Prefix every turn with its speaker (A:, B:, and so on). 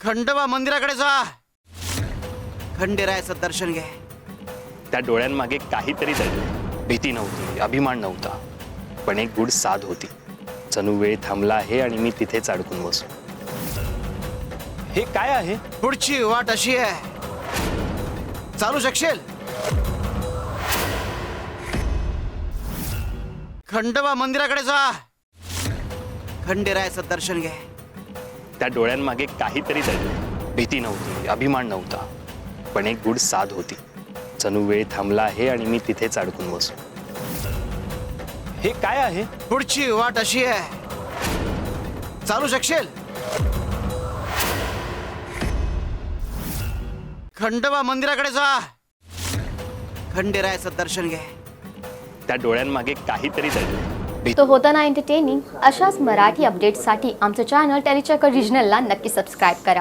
A: खंडोबा मंदिराकडे जा, खंडेरायाचं दर्शन घे.
B: त्या डोळ्यांमागे काहीतरी दडलं. भीती नव्हती, अभिमान नव्हता, पण एक गूढ साध होती. जणू वेळ थांबला आहे आणि मी तिथेच अडकून बसलो. हे काय आहे?
A: पुढची वाट अशी आहे, चालू शकशील? खंडोबा मंदिराकडे जा, खंडेरायाचं दर्शन घे.
B: त्या डोळ्यांमागे काहीतरी दडलं. भीती नव्हती, अभिमान नव्हता, पण एक गूढ साध होती. जणू वेळ थांबला आहे आणि मी तिथेच अडकून बसलो. हे काय आहे?
A: पुढची वाट अशी आहे, चालू शकशील? खंडोबा मंदिराकडे जा, खंडेरायाचं दर्शन घे.
B: त्या डोळ्यांमागे काहीतरी दडलं.
C: तो होता ना एंटरटेनिंग. अशाच मराठी अपडेट्ससाठी आमचं चॅनल टेलीचक्कर रिजनलला नक्की सबस्क्राईब करा.